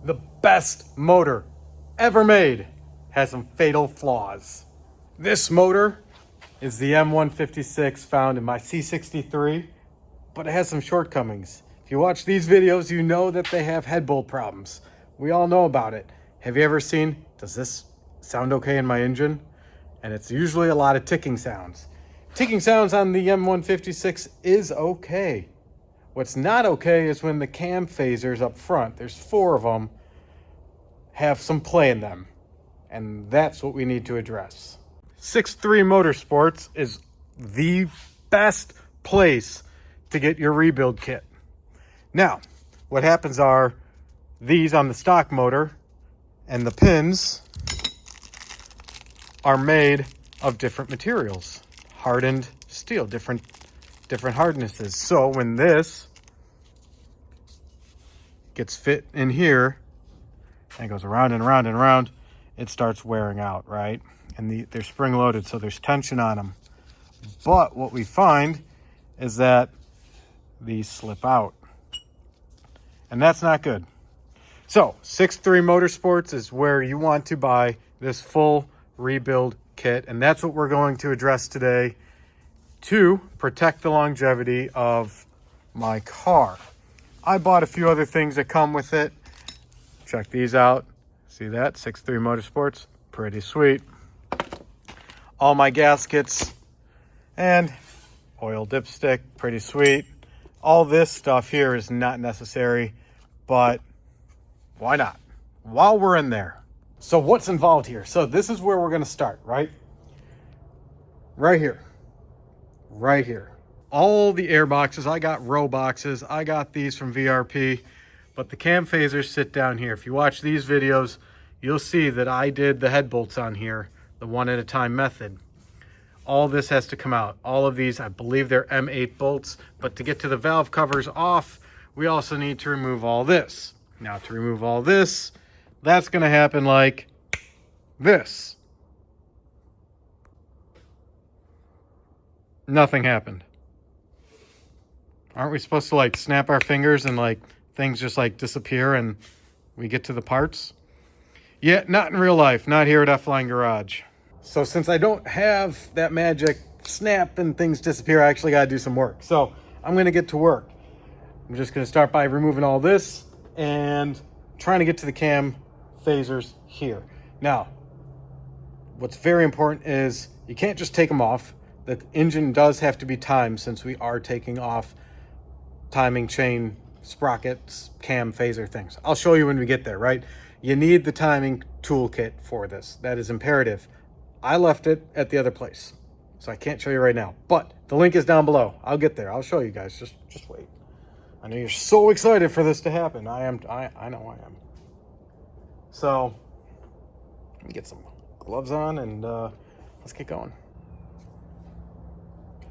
the best motor ever made has some fatal flaws. This motor is the M156 found in my C63, but it has some shortcomings. If you watch these videos, you know that they have head bolt problems. We all know about it. Have you ever seen, does this sound okay in my engine? And it's usually a lot of ticking sounds. Ticking sounds on the M156 is okay. What's not okay is when the cam phasers up front, there's 4 of them, have some play in them. And that's what we need to address. C63 Motorsports is the best place to get your rebuild kit. Now, what happens are these on the stock motor and the pins are made of different materials, hardened steel, different hardnesses. So when this gets fit in here and it goes around and around and around, it starts wearing out, right? And they're spring loaded, so there's tension on them. But what we find is that these slip out, and that's not good. So C63 Motorsports is where you want to buy this full rebuild kit, and that's what we're going to address today to protect the longevity of my car. I bought a few other things that come with it. Check these out. See that? C63 Motorsports, pretty sweet. All my gaskets and oil dipstick, pretty sweet. All this stuff here is not necessary, but why not? While we're in there. So what's involved here? So this is where we're going to start, right? Right here. Right here. All the air boxes, I got row boxes. I got these from VRP, but the cam phasers sit down here. If you watch these videos, you'll see that I did the head bolts on here, the one at a time method. All this has to come out. All of these, I believe they're M8 bolts, but to get to the valve covers off, we also need to remove all this. Now to remove all this, that's gonna happen like this. Nothing happened. Aren't we supposed to like snap our fingers and like things just like disappear and we get to the parts? Yeah, not in real life, not here at F-Line Garage. So since I don't have that magic snap and things disappear, I actually gotta do some work. So I'm gonna get to work. I'm just gonna start by removing all this and trying to get to the cam phasers here. Now, what's very important is you can't just take them off. The engine does have to be timed since we are taking off timing chain, sprockets, cam phaser things. I'll show you when we get there, right? You need the timing toolkit for this. That is imperative. I left it at the other place, so I can't show you right now, but the link is down below. I'll get there. I'll show you guys. Just wait. I know you're so excited for this to happen. I know I am. So let me get some gloves on and let's get going.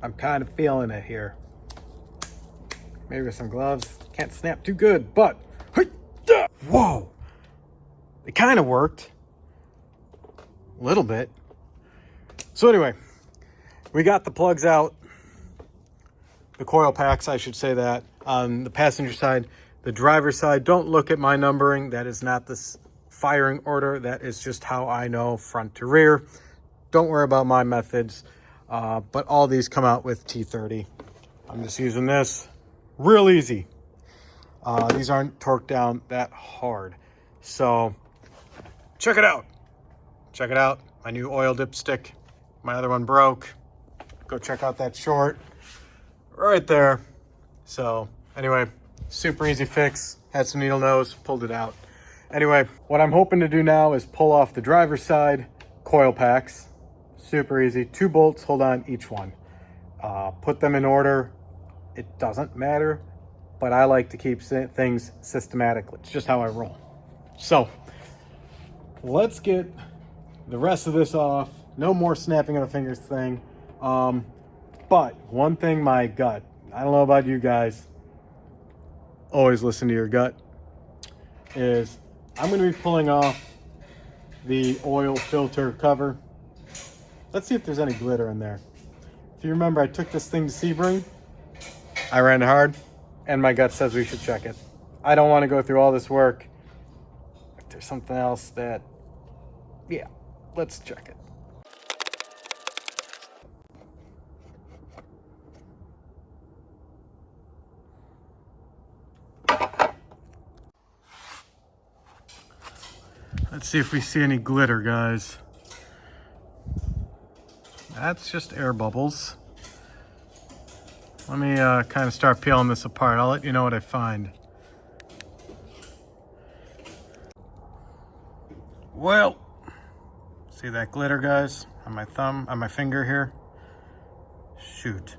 I'm kind of feeling it here. Maybe with some gloves. Can't snap too good, but whoa, it kind of worked a little bit. So anyway, we got the plugs out, the coil packs, I should say that, on the passenger side. The driver's side, don't look at my numbering. That is not the firing order. That is just how I know front to rear. Don't worry about my methods, but all these come out with T30. I'm just using this. Real easy. These aren't torqued down that hard. So check it out. Check it out. My new oil dipstick. My other one broke. Go check out that short right there. So anyway, super easy fix. Had some needle nose, pulled it out. Anyway, what I'm hoping to do now is pull off the driver's side coil packs. Super easy. 2 bolts, hold on each one. Put them in order. It doesn't matter, but I like to keep things systematically. It's just how I roll. So let's get the rest of this off. No more snapping of the fingers thing. But one thing, my gut, I don't know about you guys, always listen to your gut, is I'm going to be pulling off the oil filter cover. Let's see if there's any glitter in there. If you remember, I took this thing to Sebring. I ran hard, and my gut says we should check it. I don't want to go through all this work there's something else that, yeah, let's check it. Let's see if we see any glitter, guys. That's just air bubbles. Let me kind of start peeling this apart. I'll let you know what I find. Well, see that glitter, guys, on my thumb, on my finger here? Shoot.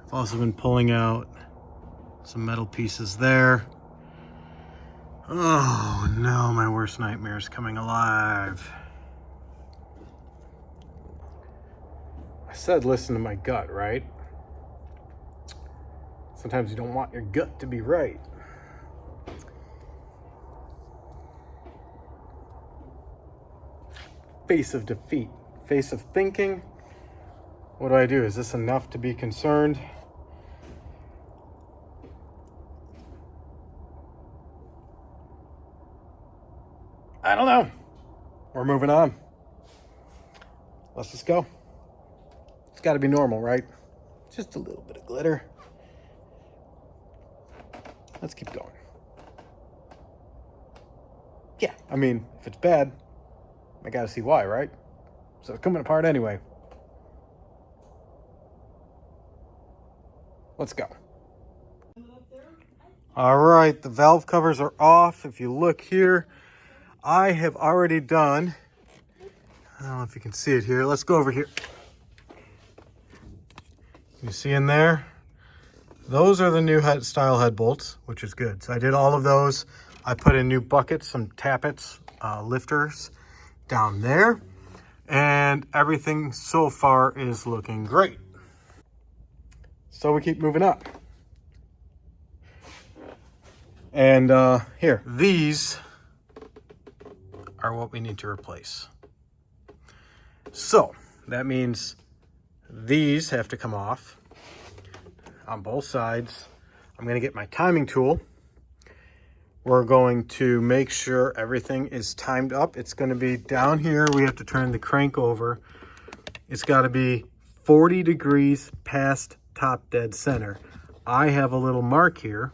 I've also been pulling out some metal pieces there. Oh no, my worst nightmare is coming alive. I said listen to my gut, right? Sometimes you don't want your gut to be right. Face of defeat, face of thinking. What do? Is this enough to be concerned? I don't know. We're moving on. Let's just go. It's got to be normal, right? Just a little bit of glitter. Let's keep going. Yeah, I mean, if it's bad, I got to see why, right? So it's coming apart anyway. Let's go. All right, the valve covers are off. If you look here, I have already done, I don't know if you can see it here. Let's go over here. You see in there? Those are the new style head bolts, which is good. So I did all of those. I put in new buckets, some tappets, lifters down there. And everything so far is looking great. So we keep moving up. And here, these are what we need to replace. So that means these have to come off on both sides. I'm going to get my timing tool. We're going to make sure everything is timed up. It's going to be down here. We have to turn the crank over. It's got to be 40 degrees past top dead center. I have a little mark here.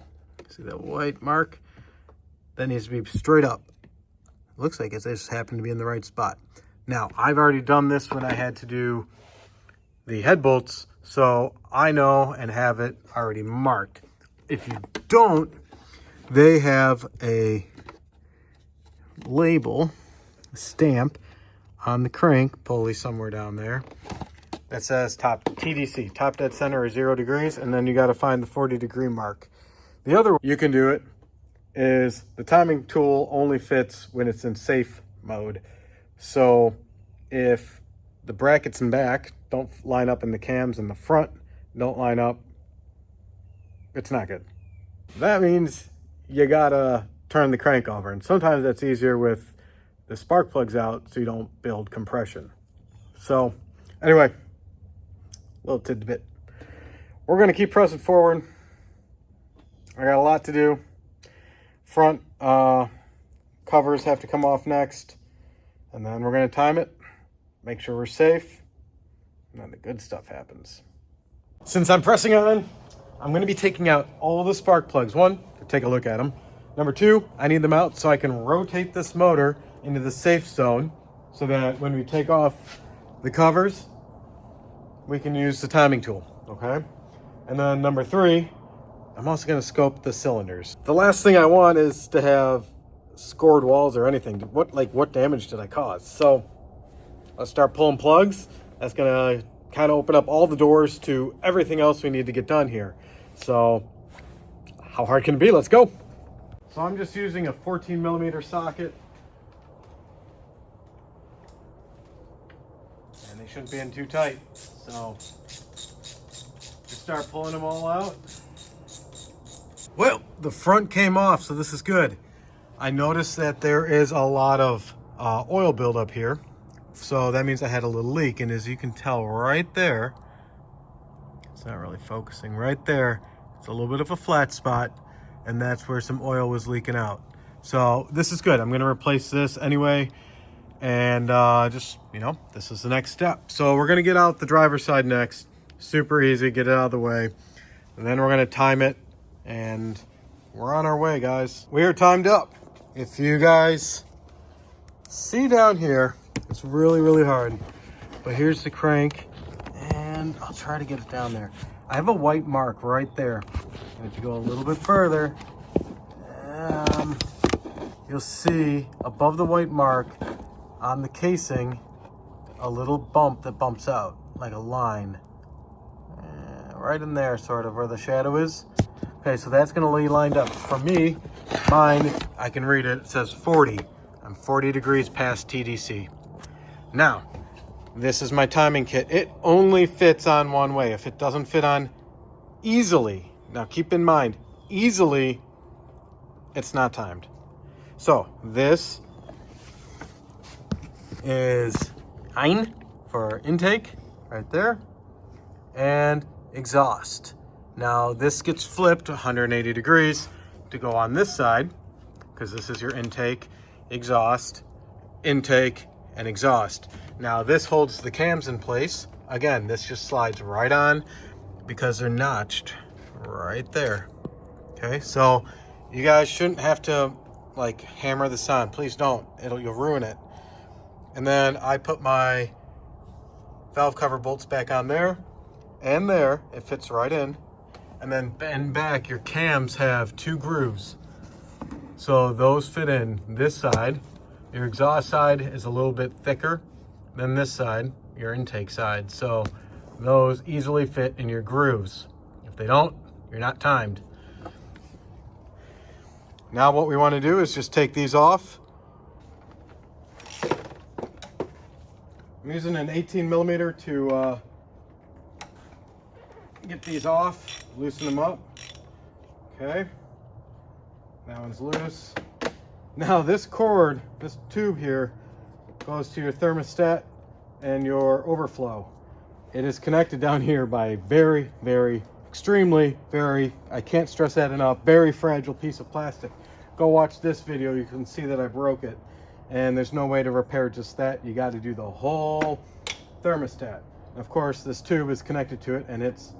See that white mark? That needs to be straight up. Looks like it just happened to be in the right spot. Now, I've already done this when I had to do the head bolts, so I know and have it already marked. If you don't, they have a label, a stamp on the crank pulley somewhere down there that says top TDC, top dead center or 0 degrees, and then you got to find the 40-degree mark. The other way you can do it is the timing tool only fits when it's in safe mode. So if the brackets in back don't line up and the cams in the front don't line up, it's not good. That means you gotta turn the crank over, and sometimes that's easier with the spark plugs out so you don't build compression. So anyway, little tidbit. We're gonna keep pressing forward. I got a lot to do. Front covers have to come off next, and then we're gonna time it, make sure we're safe, and then the good stuff happens. Since I'm pressing on, I'm gonna be taking out all the spark plugs. One, to take a look at them. Number two, I need them out so I can rotate this motor into the safe zone so that when we take off the covers, we can use the timing tool, okay? And then number three, I'm also gonna scope the cylinders. The last thing I want is to have scored walls or anything. What damage did I cause? So let's start pulling plugs. That's gonna kind of open up all the doors to everything else we need to get done here. So how hard can it be? Let's go. So I'm just using a 14mm socket. And they shouldn't be in too tight. So just start pulling them all out. Well, the front came off, so this is good. I noticed that there is a lot of oil buildup here. So that means I had a little leak. And as you can tell right there, it's not really focusing, right there, it's a little bit of a flat spot. And that's where some oil was leaking out. So this is good. I'm going to replace this anyway. And just, you know, this is the next step. So we're going to get out the driver's side next. Super easy. Get it out of the way. And then we're going to time it. And we're on our way, guys. We are timed up. If you guys see down here, it's really, really hard. But here's the crank. And I'll try to get it down there. I have a white mark right there. If you go a little bit further, you'll see above the white mark on the casing a little bump that bumps out like a line. Right in there, sort of where the shadow is. Okay, so that's gonna lay lined up. For me, mine, I can read it. It says 40. I'm 40 degrees past TDC. Now, this is my timing kit. It only fits on one way. If it doesn't fit on easily, now keep in mind, easily, it's not timed. So this is ein for intake, right there, and exhaust. Now this gets flipped 180 degrees to go on this side, because this is your intake, exhaust, intake, and exhaust. Now this holds the cams in place. Again, this just slides right on because they're notched right there. Okay, so you guys shouldn't have to like hammer this on. Please don't. You'll ruin it. And then I put my valve cover bolts back on there and there. It fits right in. And then bend back, your cams have 2 grooves. So those fit in this side. Your exhaust side is a little bit thicker than this side, your intake side. So those easily fit in your grooves. If they don't, you're not timed. Now what we want to do is just take these off. I'm using an 18 millimeter to get these off, loosen them up. Okay, that one's loose. Now this cord, this tube here, goes to your thermostat and your overflow. It is connected down here by very, extremely, I can't stress that enough, very fragile piece of plastic. Go watch this video, you can see that I broke it. And there's no way to repair just that. You got to do the whole thermostat. And of course, this tube is connected to it, and it's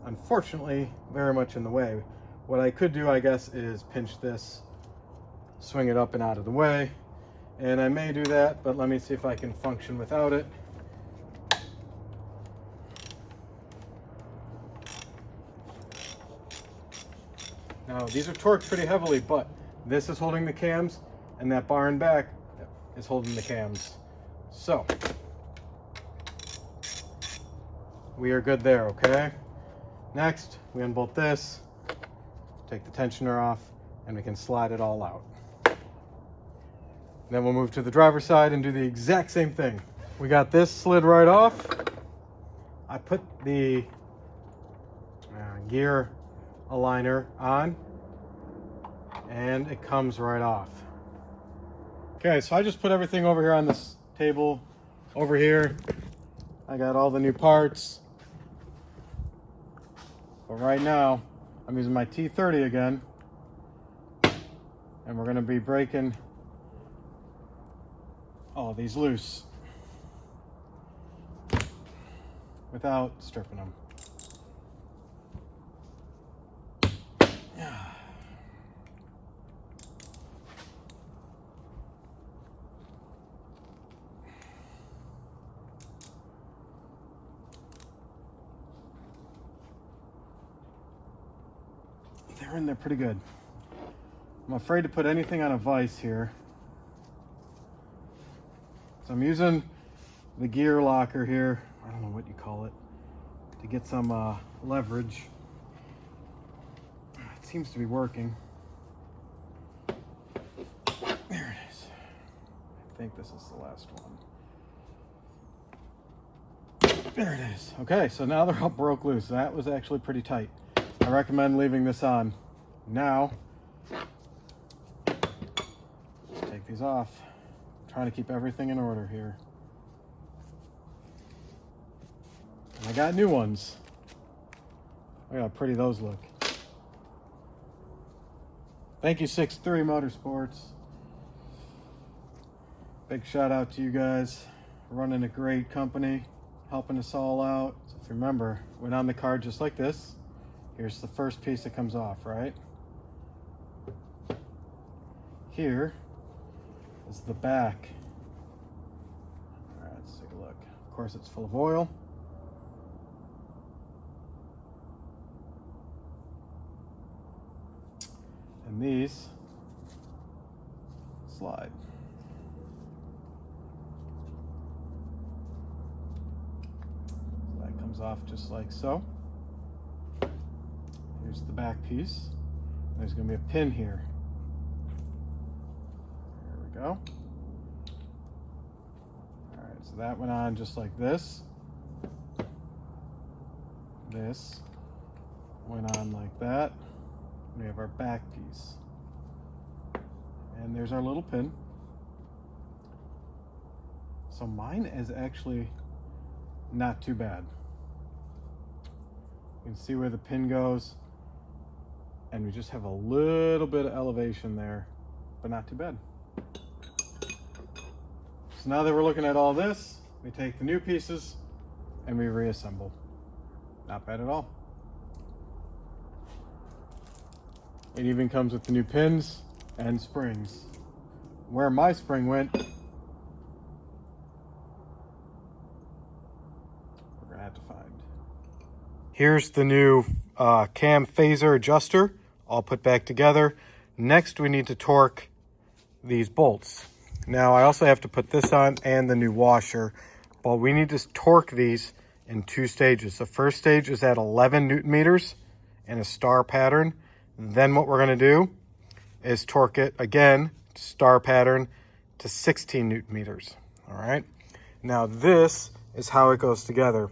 unfortunately very much in the way. What I could do, I guess, is pinch this, swing it up and out of the way. And I may do that, but let me see if I can function without it. Now, these are torqued pretty heavily, but this is holding the cams, and that bar in back is holding the cams. So, we are good there, okay? Next, we unbolt this, take the tensioner off, and we can slide it all out. Then we'll move to the driver's side and do the exact same thing. We got this slid right off. I put the gear aligner on, and it comes right off. Okay, so I just put everything over here on this table. Over here, I got all the new parts. But right now, I'm using my T30 again. And we're gonna be breaking all of these loose without stripping them. They're in there pretty good. I'm afraid to put anything on a vise here. So I'm using the gear locker here, I don't know what you call it, to get some leverage. It seems to be working. There it is. I think this is the last one. There it is. Okay, so now they're all broke loose. That was actually pretty tight. I recommend leaving this on. Now, let's take these off. I'm trying to keep everything in order here. And I got new ones. Look how pretty those look. Thank you, C63 Motorsports. Big shout out to you guys. Running a great company, helping us all out. So if you remember, went on the card just like this. Here's the first piece that comes off, right? Here is the back. All right, let's take a look. Of course, it's full of oil. And these slide. So that comes off just like so. Here's the back piece. There's going to be a pin here. There we go. All right, so that went on just like this. This went on like that. We have our back piece. And there's our little pin. So mine is actually not too bad. You can see where the pin goes. And we just have a little bit of elevation there, but not too bad. So now that we're looking at all this, we take the new pieces and we reassemble. Not bad at all. It even comes with the new pins and springs. Where my spring went, we're gonna have to find. Here's the new cam phaser adjuster, all put back together. Next, we need to torque these bolts. Now, I also have to put this on and the new washer, but we need to torque these in 2 stages. The first stage is at 11 Newton meters in a star pattern. Then what we're going to do is torque it again, star pattern, to 16 Newton meters. All right. Now this is how it goes together.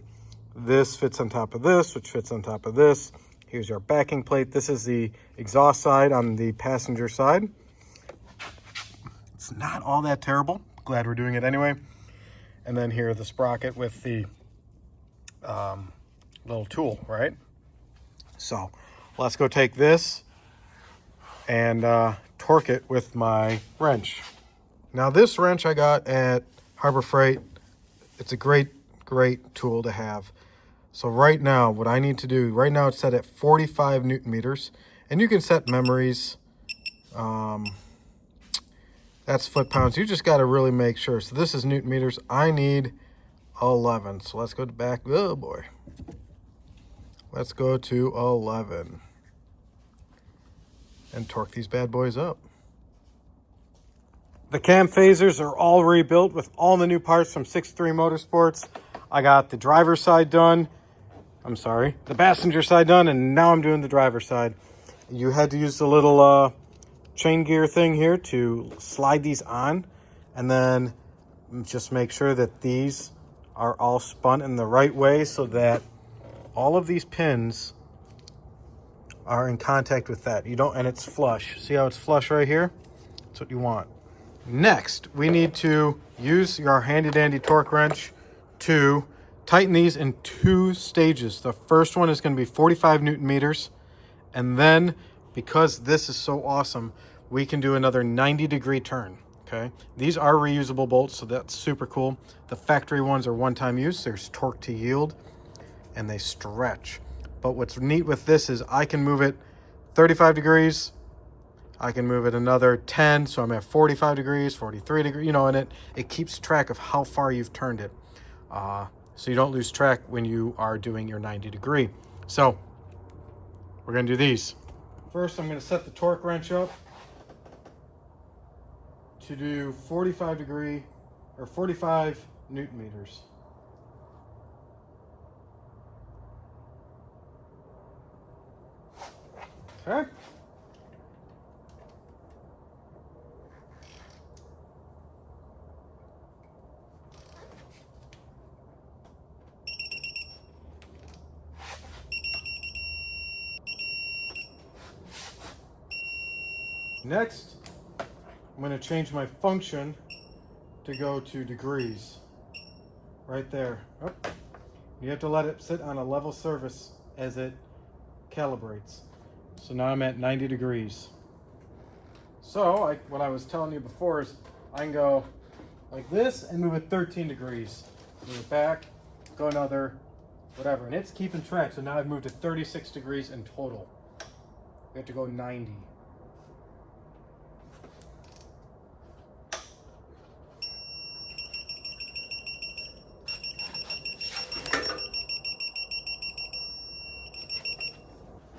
This fits on top of this, which fits on top of this. Here's our backing plate. This is the exhaust side on the passenger side. It's not all that terrible. Glad we're doing it anyway. And then here the sprocket with the little tool, right? So let's go take this and torque it with my wrench. Now this wrench I got at Harbor Freight. It's a great tool to have. So right now, what I need to do, right now it's set at 45 Newton meters, and you can set memories. That's foot-pounds. You just got to really make sure. So this is Newton meters. I need 11. So let's go back. Oh boy. Let's go to 11 and torque these bad boys up. The cam phasers are all rebuilt with all the new parts from C63 Motorsports. I got the driver's side done. I'm sorry, the passenger side done, and now I'm doing the driver's side. You had to use the little chain gear thing here to slide these on, and then just make sure that these are all spun in the right way so that all of these pins are in contact with that. You don't, and it's flush. See how it's flush right here? That's what you want. Next, we need to use our handy dandy torque wrench to tighten these in 2 stages. The first one is going to be 45 Newton meters. And then, because this is so awesome, we can do another 90-degree turn, okay? These are reusable bolts, so that's super cool. The factory ones are one-time use. There's torque to yield, and they stretch. But what's neat with this is I can move it 35 degrees. I can move it another 10, so I'm at 45 degrees, 43 degrees, you know, and it keeps track of how far you've turned it. So you don't lose track when you are doing your 90-degree. So we're going to do these. First, I'm going to set the torque wrench up to do 45 Newton meters. Okay. Next, I'm going to change my function to go to degrees. Right there. Oh. You have to let it sit on a level surface as it calibrates. So now I'm at 90 degrees. So what I was telling you before is I can go like this and move it 13 degrees. Move it back, go another, whatever. And it's keeping track. So now I've moved it 36 degrees in total. We have to go 90.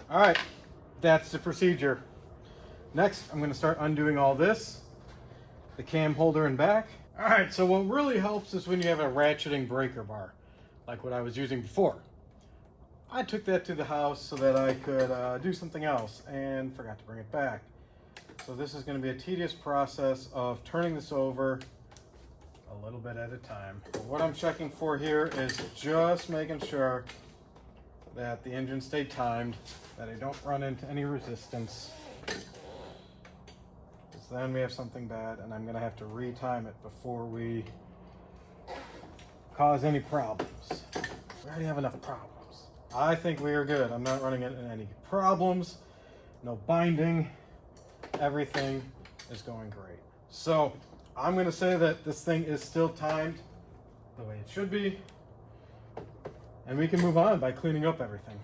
All right, that's the procedure. Next, I'm going to start undoing all this, the cam holder and back. All right, so what really helps is when you have a ratcheting breaker bar, like what I was using before. I took that to the house so that I could do something else and forgot to bring it back. So this is going to be a tedious process of turning this over a little bit at a time. But what I'm checking for here is just making sure that the engine stayed timed, that I don't run into any resistance. Because then we have something bad and I'm going to have to retime it before we cause any problems. We already have enough problems. I think we are good. I'm not running into any problems, no binding. Everything is going great. So I'm going to say that this thing is still timed the way it should be. And we can move on by cleaning up everything.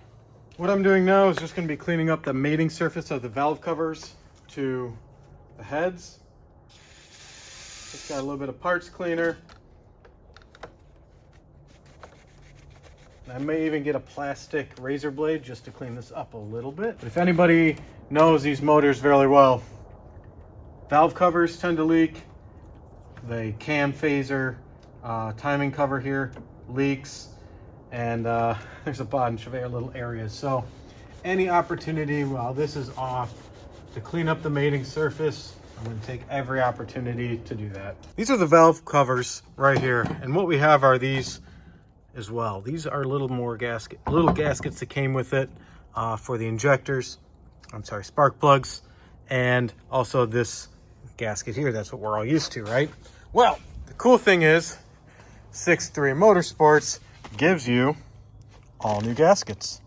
What I'm doing now is just going to be cleaning up the mating surface of the valve covers to the heads. Just got a little bit of parts cleaner. I may even get a plastic razor blade just to clean this up a little bit. But if anybody knows these motors very well, valve covers tend to leak. The cam phaser timing cover here leaks. And there's a bunch of little areas. So any opportunity while this is off to clean up the mating surface, I'm going to take every opportunity to do that. These are the valve covers right here. And what we have are these as well. These are little gaskets that came with it for the injectors. I'm sorry, spark plugs. And also this gasket here. That's what we're all used to, right? Well, the cool thing is C63 Motorsports gives you all new gaskets.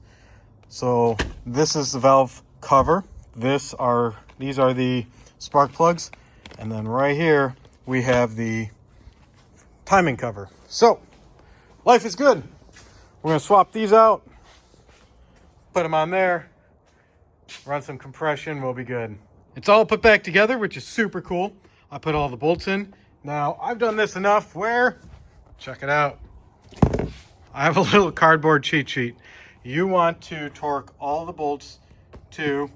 So this is the valve cover. These are the spark plugs. And then right here, we have the timing cover. So life is good. We're gonna swap these out, put them on there, run some compression, we'll be good. It's all put back together, which is super cool. I put all the bolts in. Now, I've done this enough where, check it out. I have a little cardboard cheat sheet. You want to torque all the bolts to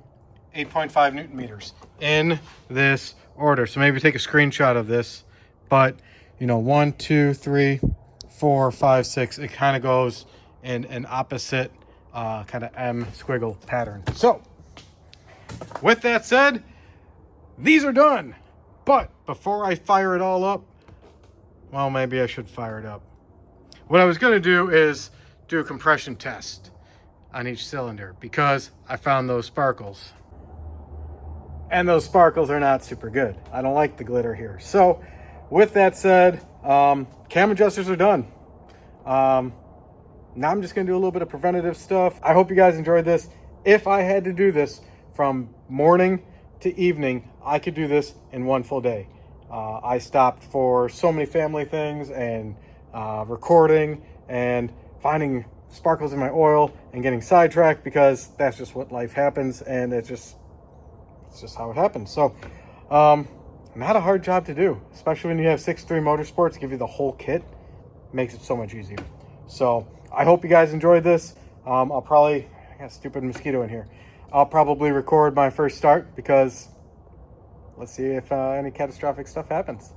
8.5 Newton meters in this order. So maybe take a screenshot of this, but 1, 2, 3, 4, 5, 6, it kind of goes in an opposite kind of M squiggle pattern. So with that said, these are done. But before I fire it all up, well, maybe I should fire it up. What I was going to do is do a compression test on each cylinder because I found those sparkles. And those sparkles are not super good. I don't like the glitter here. So with that said, cam adjusters are done. Now I'm just going to do a little bit of preventative stuff. I hope you guys enjoyed this. If I had to do this from morning to evening, I could do this in one full day. I stopped for so many family things and recording and finding sparkles in my oil and getting sidetracked because that's just what life happens, and it's just how it happens. So not a hard job to do, especially when you have C63 Motorsports give you the whole kit. Makes it so much easier. So I hope you guys enjoyed this. I got a stupid mosquito in here. I'll probably record my first start because let's see if any catastrophic stuff happens.